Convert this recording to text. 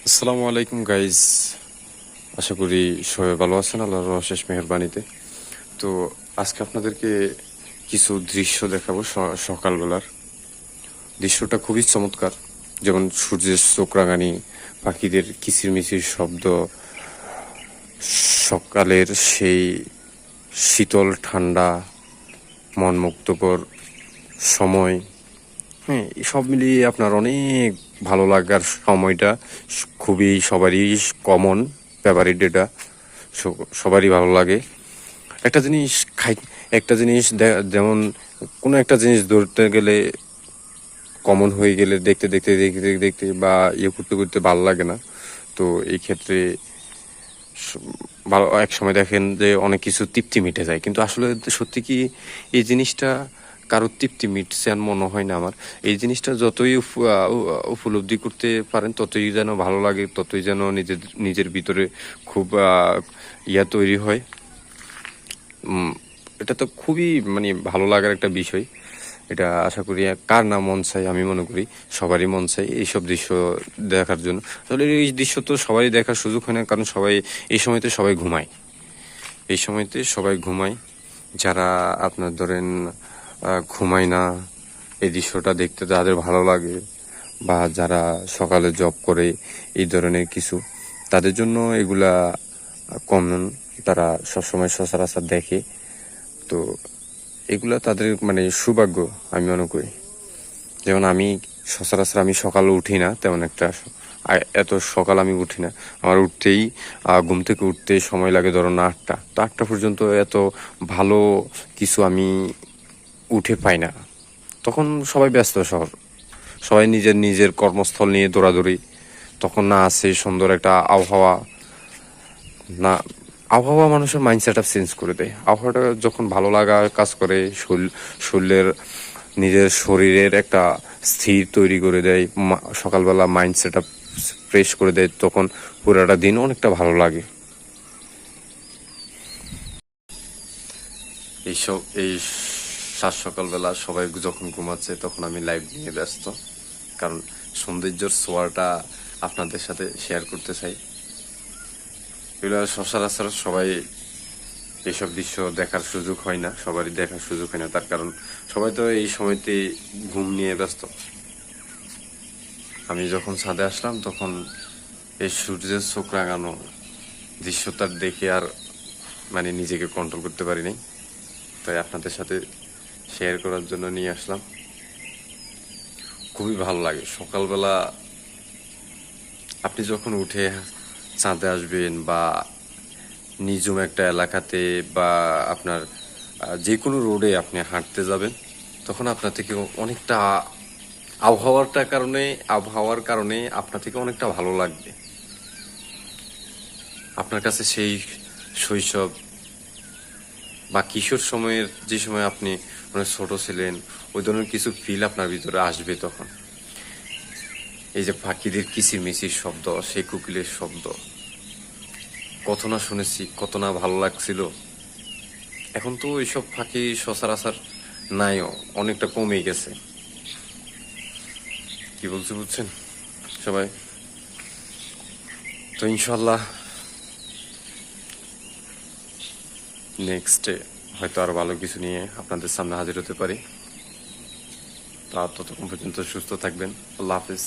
আসসালামু আলাইকুম গাইজ। আশা করি সবাই ভালো আছেন আল্লাহর অশেষ মেহেরবানিতে। তো আজকে আপনাদেরকে কিছু দৃশ্য দেখাবো সকালবেলার। দৃশ্যটা খুবই চমৎকার, যেমন সূর্যের চোখ রাঙানি, পাখিদের কিচিরমিচির শব্দ, সকালের সেই শীতল ঠান্ডা মনমুগ্ধকর সময়। হ্যাঁ, সব মিলিয়ে আপনার অনেক ভালো লাগার সময়টা খুবই সবারই কমন ফেভারিট। এটা সবারই ভালো লাগে। একটা জিনিস একটা জিনিস যেমন কোনো একটা জিনিস ধরতে গেলে কমন হয়ে গেলে দেখতে দেখতে দেখতে দেখতে বা ইয়ে করতে করতে ভালো লাগে না। তো এই ক্ষেত্রে ভালো এক সময় দেখেন যে অনেক কিছু তৃপ্তি মিটে যায়, কিন্তু আসলে সত্যি কি এই জিনিসটা কারোর তৃপ্তি মিটছে আর মনে হয় না আমার। এই জিনিসটা যতই উপলব্ধি করতে পারেন ততই যেন ভালো লাগে, ততই যেন নিজের ভিতরে খুব ইয়া তৈরি হয়। এটা তো খুবই মানে ভালো লাগার একটা বিষয়। এটা আশা করি কার না মন চাই, আমি মনে করি সবারই মন চাই এইসব দৃশ্য দেখার জন্য। আসলে এই দৃশ্য তো সবাই দেখার সুযোগ হয় না, কারণ সবাই এই সময়তে সবাই ঘুমায়। এই সময়তে সবাই ঘুমায়। যারা আপনার ধরেন ঘুমায় না, এই দৃশ্যটা দেখতে যাদের ভালো লাগে, বা যারা সকালে জব করে এই ধরনের কিছু, তাদের জন্য এগুলা কমন। তারা সবসময় সচরাচর দেখে। তো এগুলা তাদের মানে সৌভাগ্য আমি মনে করি। যেমন আমি সচরাচর আমি সকালে উঠি না তেমন একটা, এত সকাল আমি উঠি না। আমার উঠতেই ঘুম থেকে উঠতে সময় লাগে ধরো না 8টা। তো 8টা পর্যন্ত এত ভালো কিছু আমি উঠে পাই না। তখন সবাই ব্যস্ত, সবাই নিজের নিজের কর্মস্থল নিয়ে দৌড়াদৌড়ি। তখন না আছে সুন্দর একটা আবহাওয়া, না আবহাওয়া মানুষের মাইন্ড সেট আপ চেঞ্জ করে দেয়। আবহাওয়াটা যখন ভালো লাগা কাজ করে, শরীরের নিজের শরীরের একটা স্থির তৈরি করে দেয়, সকালবেলা মাইন্ড সেট আপ ফ্রেশ করে দেয়, তখন পুরাটা দিন অনেকটা ভালো লাগে। এই সাত সকালবেলা সবাই যখন ঘুমাচ্ছে তখন আমি লাইভ নিয়ে ব্যস্ত, কারণ সৌন্দর্যের ছোঁয়াটা আপনাদের সাথে শেয়ার করতে চাই। এগুলো সচরাচর সবাই এইসব দৃশ্য দেখার সুযোগ হয় না, সবারই দেখার সুযোগ হয় না, তার কারণ সবাই তো এই সময়তে ঘুম নিয়ে ব্যস্ত। আমি যখন ছাদে আসলাম তখন এই সূর্যের চোখ রাঙানো দৃশ্যটা দেখে আর মানে নিজেকে কন্ট্রোল করতে পারিনি, তাই আপনাদের সাথে শেয়ার করার জন্য নিয়ে আসলাম। খুবই ভালো লাগে সকালবেলা আপনি যখন উঠে ছাদে আসবেন, বা নিঝুম একটা এলাকাতে, বা আপনার যে কোনো রোডে আপনি হাঁটতে যাবেন, তখন আপনার থেকে অনেকটা আবহাওয়ার কারণে আপনার থেকে অনেকটা ভালো লাগবে। আপনার কাছে সেই শৈশব বা কিশোর সময়ের যে সময় আপনি অনেক ছোট ছিলেন, ওই ধরনের কিছু ফিল আপনার ভিতরে আসবে তখন। এই যে পাখিদের কিচিরমিচির শব্দ, সেই কোকিলের শব্দ, কত না শুনেছি, কত না ভালো লাগছিল। এখন তো এইসব পাখি সচরাচর নাইও, অনেকটা কমে গেছে। কি বলছি বুঝছেন সবাই? তো ইনশাল্লাহ নেক্সটে হয়তো আরো ভালো কিছু নিয়ে আপনাদের সামনে হাজির হতে পারি। তা ততক্ষণ পর্যন্ত সুস্থ থাকবেন। আল্লাহ হাফিজ।